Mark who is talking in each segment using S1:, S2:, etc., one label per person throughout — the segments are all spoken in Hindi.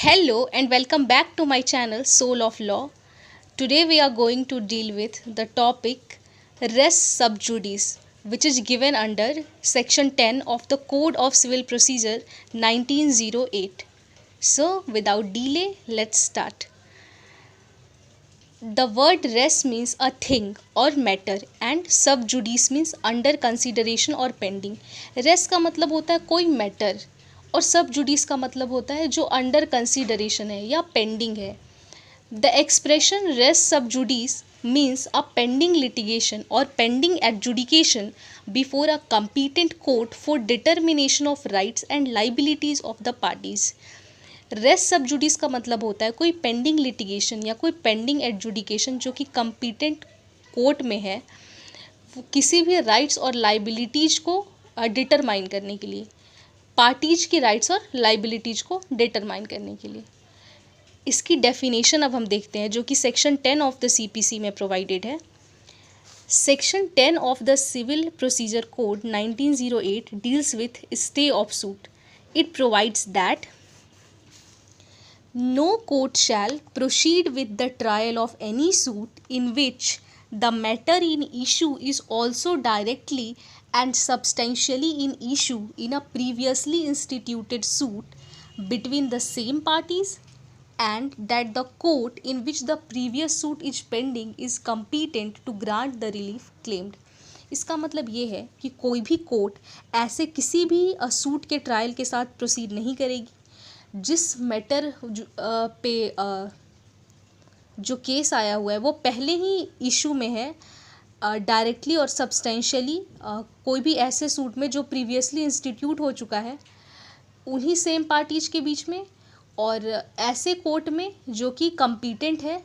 S1: Hello and welcome back to my channel Soul of Law. Today we are going to deal with the topic res sub judice, which is given under section 10 of the Code of Civil Procedure 1908. So without delay, let's start. The word res means a thing or matter and sub judice means under consideration or pending. Res का मतलब होता है कोई मैटर और सब जुडिस का मतलब होता है जो अंडर कंसिडरेशन है या पेंडिंग है. The expression res sub judice means a pending litigation और pending adjudication before a competent court for determination of rights and liabilities of the parties. Res sub judice का मतलब होता है कोई पेंडिंग लिटिगेशन या कोई पेंडिंग एडजुडिकेशन जो कि कंपीटेंट कोर्ट में है किसी भी राइट्स और लाइबिलिटीज को डिटरमाइन करने के लिए, पार्टीज की राइट्स और लाइबिलिटीज को डिटरमाइन करने के लिए. इसकी डेफिनेशन अब हम देखते हैं जो कि सेक्शन 10 ऑफ द सीपीसी में प्रोवाइडेड है. Section 10 of the civil procedure code 1908 deals with stay of suit. It provides that no court shall proceed with the trial of any suit in which the matter in issue is also directly and substantially in issue in a previously instituted suit between the same parties and that the court in which the previous suit is pending is competent to grant the relief claimed. इसका मतलब ये है कि कोई भी कोर्ट ऐसे किसी भी सूट के ट्रायल के साथ प्रोसीड नहीं करेगी जिस मैटर पे जो केस आया हुआ है वो पहले ही इशू में है डायरेक्टली और सब्सटेंशियली कोई भी ऐसे सूट में जो प्रीवियसली इंस्टीट्यूट हो चुका है उन्हीं सेम पार्टीज के बीच में और ऐसे कोर्ट में जो कि कम्पीटेंट है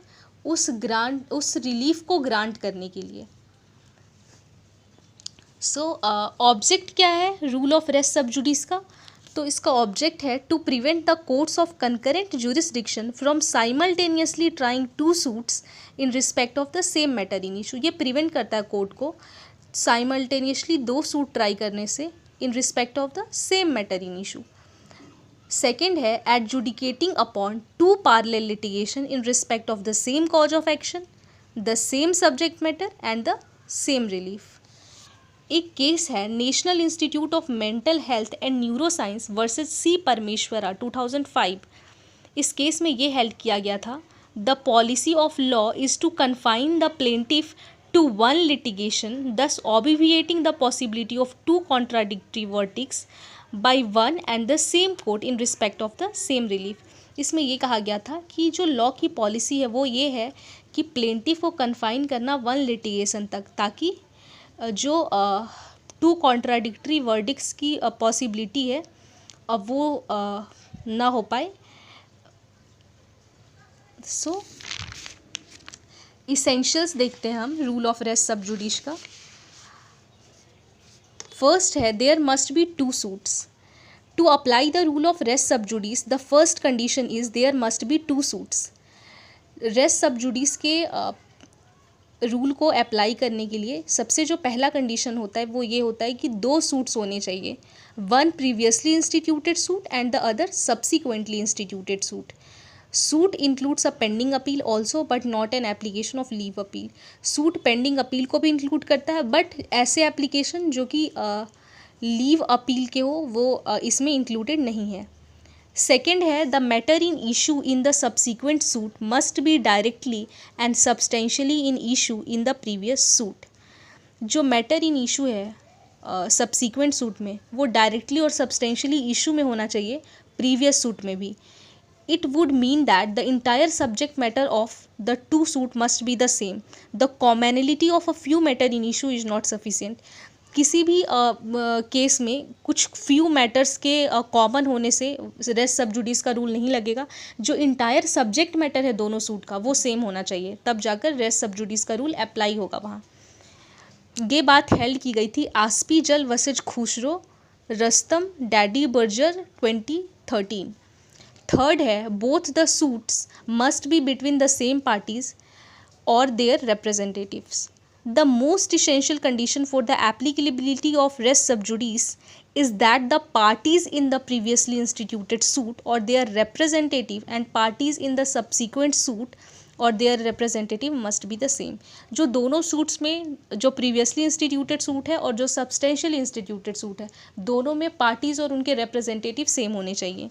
S1: उस रिलीफ को ग्रांट करने के लिए. ऑब्जेक्ट क्या है rule of res sub judice का? तो इसका ऑब्जेक्ट है to prevent the courts of concurrent jurisdiction from simultaneously trying two suits in respect of the same matter in issue. ये प्रिवेंट करता है कोर्ट को साइमल्टेनियसली दो सूट ट्राई करने से in respect of the same matter in issue. Second है adjudicating upon two parallel litigation in respect of the same cause of action, the same subject matter and the same relief. एक केस है National Institute of Mental Health and Neuroscience versus C Parameshwara 2005. इस केस में ये हेल्ड किया गया था the policy of law is to confine the plaintiff to one litigation thus obviating the possibility of two contradictory verdicts by one and the same court in respect of the same relief. इसमें ये कहा गया था कि जो लॉ की पॉलिसी है वो ये है कि प्लेंटिफ को कन्फाइन करना वन लिटिगेशन तक ताकि जो टू कॉन्ट्राडिक्टरी वर्डिक्ट्स की पॉसिबिलिटी है अब वो ना हो पाए. इसेंशियल्स देखते हैं हम rule of res sub judice का. फर्स्ट है there must be two suits. To apply the rule of res sub judice the first condition is there must be two suits. Res sub judice के रूल को अप्लाई करने के लिए सबसे जो पहला कंडीशन होता है वो ये होता है कि दो सूट्स होने चाहिए, one previously instituted suit and the other subsequently instituted suit. Suit includes a pending appeal also but not an application of leave appeal. Suit pending appeal को भी इंक्लूड करता है बट ऐसे एप्लीकेशन जो कि लीव अपील के हो वो इसमें इंक्लूडेड नहीं है. सेकेंड है the matter in issue in the subsequent suit must be directly and substantially in issue in the previous suit. जो मैटर इन इशू है सब्सिक्वेंट सूट में वो डायरेक्टली और सब्सटेंशियली इशू में होना चाहिए प्रीवियस सूट में भी. It would mean that the entire subject matter of the two suit must be the same. The commonality of a few matter in issue is not sufficient. किसी भी केस में कुछ फ्यू मैटर्स के कॉमन होने से रेस सब जुडिस का रूल नहीं लगेगा. जो इंटायर सब्जेक्ट मैटर है दोनों सूट का वो सेम होना चाहिए तब जाकर रेस सब जुडिस का रूल अप्लाई होगा वहाँ. ये बात हेल्ड की गई थी Aspi Jal versus Khushroo Rustom Dadyburjor 2013. Third है both the suits must be between the same parties और their representatives. The most essential condition for the applicability of res sub judice is that the parties in the previously instituted suit or their representative and parties in the subsequent suit और their representative must be the same. जो दोनों सूट्स में, जो प्रीवियसली इंस्टीट्यूटेड सूट है और जो सब्सटेंशियल इंस्टीट्यूटेड सूट है, दोनों में पार्टीज और उनके रिप्रेजेंटेटिव सेम होने चाहिए।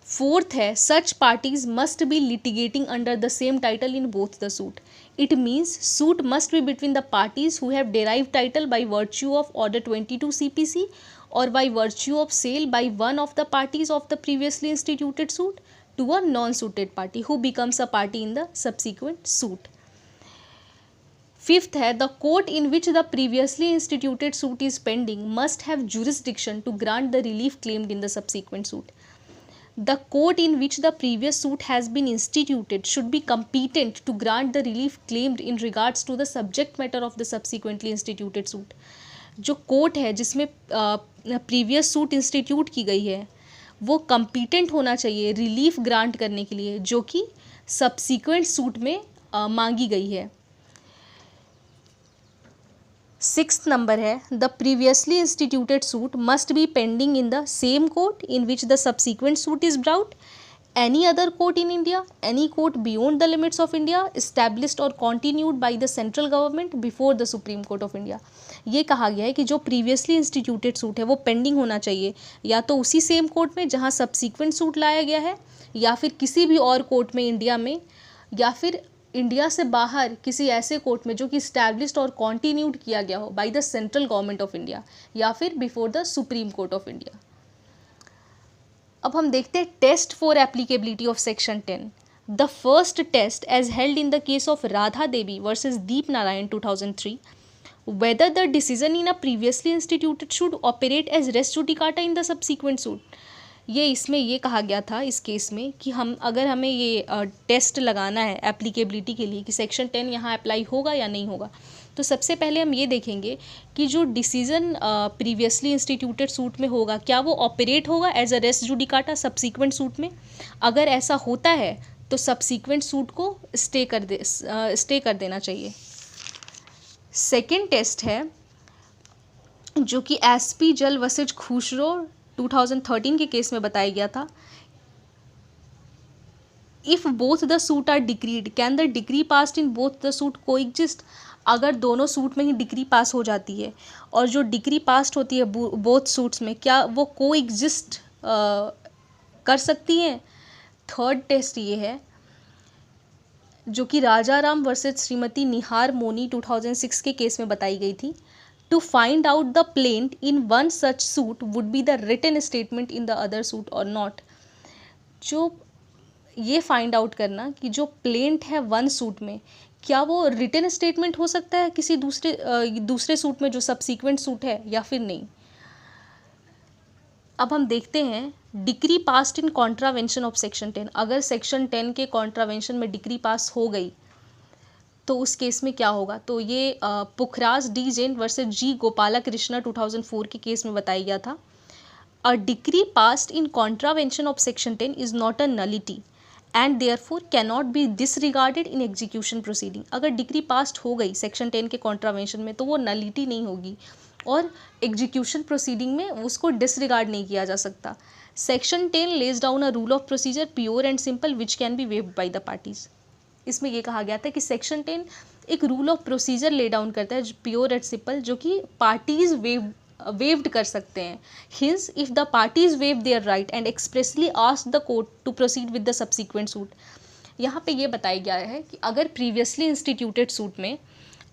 S1: फोर्थ है, such parties must be litigating under the same title in both the suit. It means suit must be between the parties who have derive title by virtue of order 22 CPC और by virtue of sale by one of the parties of the previously instituted suit to a non-suited party who becomes a party in the subsequent suit. Fifth है, the court in which the previously instituted suit is pending must have jurisdiction to grant the relief claimed in the subsequent suit. The court in which the previous suit has been instituted should be competent to grant the relief claimed in regards to the subject matter of the subsequently instituted suit. जो कोर्ट है जिसमें प्रीवियस सूट इंस्टीट्यूट की गई है, वो कम्पीटेंट होना चाहिए रिलीफ ग्रांट करने के लिए जो कि सब्सीक्वेंट सूट में मांगी गई है। सिक्स्थ नंबर है, the previously instituted suit must B pending in the same court in which the subsequent suit is brought, any other court in India, any court beyond the limits of India, established or continued by the central government before the Supreme Court of India. ये कहा गया है कि जो प्रीवियसली इंस्टीट्यूटेड सूट है वो पेंडिंग होना चाहिए या तो उसी सेम कोर्ट में जहाँ सब्सीक्वेंट सूट लाया गया है, या फिर किसी भी और कोर्ट में इंडिया में, या फिर इंडिया से बाहर किसी ऐसे कोर्ट में जो कि इस्टेब्लिश्ड और कॉन्टिन्यूड किया गया हो by the central government of India, या फिर before the Supreme Court of India. अब हम देखते हैं test for applicability of section 10। The first test as held in the case of Radha Devi versus Deep Narayan 2003, whether the decision in a previously instituted should operate as res judicata in the subsequent suit. ये इसमें ये कहा गया था इस केस में कि अगर हमें ये टेस्ट लगाना है एप्लीकेबिलिटी के लिए कि सेक्शन 10 यहाँ अप्लाई होगा या नहीं होगा, तो सबसे पहले हम ये देखेंगे कि जो डिसीज़न प्रीवियसली इंस्टीट्यूटेड सूट में होगा क्या वो ऑपरेट होगा as a res judicata subsequent suit में। अगर ऐसा होता है तो सब्सीक्वेंट सूट को स्टे कर देना चाहिए। सेकेंड टेस्ट है जो कि SP जल वर्सेज खुशरो 2013 के केस में बताया गया था। If both the suit are decreed can the decree passed in both the suit coexist. अगर दोनों सूट में ही डिग्री पास हो जाती है और जो डिग्री पास होती है बोथ सूट्स में, क्या वो कोएग्जिस्ट कर सकती हैं। थर्ड टेस्ट ये है जो कि राजा राम वर्सेज श्रीमती निहार मोनी 2006 के केस में बताई गई थी। To find out the plaint in one such suit would be the written statement in the other suit or not. जो ये फाइंड आउट करना कि जो प्लेंट है वन सूट में, क्या वो रिटन स्टेटमेंट हो सकता है किसी दूसरे सूट में जो सब्सीक्वेंट सूट है या फिर नहीं। अब हम देखते हैं decree passed in contravention of section 10। अगर सेक्शन 10 के कॉन्ट्रावेंशन में डिक्री पास हो गई तो उस केस में क्या होगा। तो ये पुखराज डी जैन वर्सेज जी गोपाला कृष्णा 2004 के केस में बताया गया था। अ decree passed in contravention of section 10 is not a nullity and therefore cannot be disregarded in execution proceeding. अगर डिक्री पास्ट हो गई सेक्शन 10 के कॉन्ट्रावेंशन में तो वो नलिटी नहीं होगी और एग्जीक्यूशन प्रोसीडिंग में उसको डिसरिगार्ड नहीं किया जा सकता। Section 10 lays down a rule of procedure pure and simple which can be waived by the parties. इसमें यह कहा गया था कि सेक्शन 10 एक rule of procedure lay down करता है प्योर एंड सिंपल जो कि पार्टीज वेव्ड कर सकते हैं। Hence if the parties waive their right and expressly ask the court to proceed with the subsequent suit. यहाँ पे ये बताया गया है कि अगर प्रीवियसली इंस्टीट्यूटेड सूट में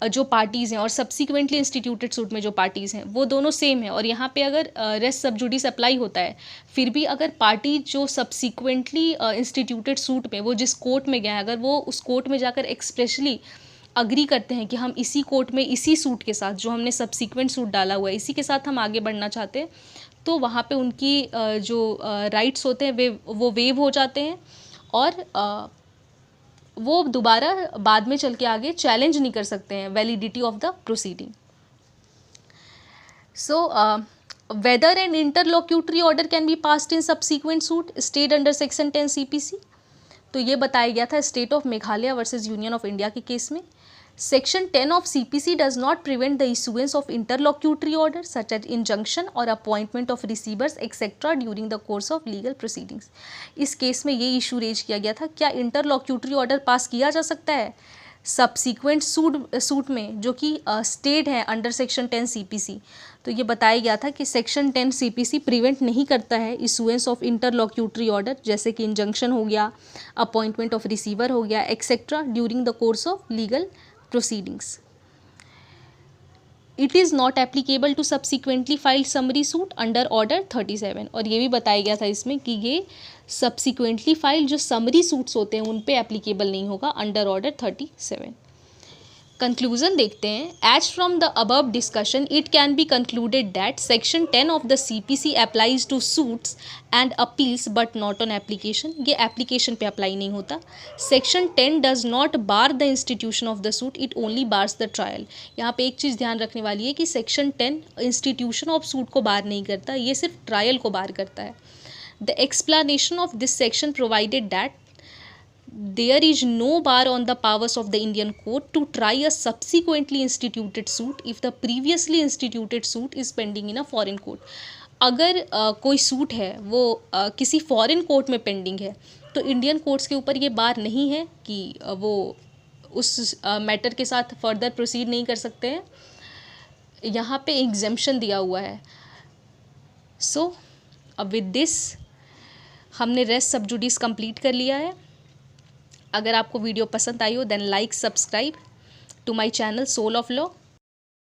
S1: जो पार्टीज़ हैं और सब्सीक्वेंटली इंस्टीट्यूटेड सूट में जो पार्टीज़ हैं वो दोनों सेम है और यहाँ पे अगर रेस सब जुडिस अप्लाई होता है, फिर भी अगर पार्टी जो सब्सीक्वेंटली इंस्टीट्यूटेड सूट में वो जिस कोर्ट में गया है, अगर वो उस कोर्ट में जाकर एक्सप्रेसली अग्री करते हैं कि हम इसी कोर्ट में इसी सूट के साथ जो हमने सब्सीक्वेंट सूट डाला हुआ है इसी के साथ हम आगे बढ़ना चाहते हैं, तो वहाँ पे उनकी जो राइट्स होते हैं वो वेव हो जाते हैं और वो दोबारा बाद में चल के आगे चैलेंज नहीं कर सकते हैं validity of the proceeding. So whether an interlocutory order can be passed in subsequent suit stayed under section 10 CPC। तो ये बताया गया था state of Meghalaya versus Union of India के केस में। Section 10 of CPC does not prevent the issuance of interlocutory orders such as injunction or appointment of receivers etc. during the course of legal proceedings. इस केस में ये इशू रेज किया गया था, क्या इंटरलॉक्यूटरी ऑर्डर पास किया जा सकता है सब्सिक्वेंट सूट में जो कि स्टेट है अंडर सेक्शन 10 CPC. तो ये बताया गया था कि सेक्शन 10 CPC प्रिवेंट नहीं करता है इशुएंस ऑफ इंटरलॉक्यूटरी ऑर्डर जैसे कि इंजंक्शन हो गया, अपॉइंटमेंट ऑफ रिसीवर हो गया etcetera during the course of legal proceedings. It is not applicable to subsequently filed summary suit under order 37. और ये भी बताया गया था इसमें कि ये subsequently filed जो summary suits होते हैं उन पे applicable नहीं होगा under order 37. कंक्लूजन देखते हैं. As from the above discussion it can be concluded that section 10 of the CPC applies to suits and appeals but not on application. ये एप्लीकेशन पे अप्लाई नहीं होता. Section 10 does not bar the institution of the suit, it only bars the trial. यहाँ पे एक चीज़ ध्यान रखने वाली है कि सेक्शन 10 इंस्टीट्यूशन ऑफ सूट को बार नहीं करता, ये सिर्फ ट्रायल को बार करता है. The explanation of this section provided that there is no bar on the powers of the Indian court to try a subsequently instituted suit if the previously instituted suit is pending in a foreign court. अगर कोई सूट है वो किसी फॉरेन कोर्ट में पेंडिंग है तो इंडियन कोर्ट्स के ऊपर ये बार नहीं है कि वो उस मैटर के साथ फर्दर प्रोसीड नहीं कर सकते हैं. यहाँ पे एग्जेम्पशन दिया हुआ है. सो अब विद दिस हमने रेस सब जुडिस कंप्लीट कर लिया है. अगर आपको वीडियो पसंद आई हो then like subscribe to my channel soul of law.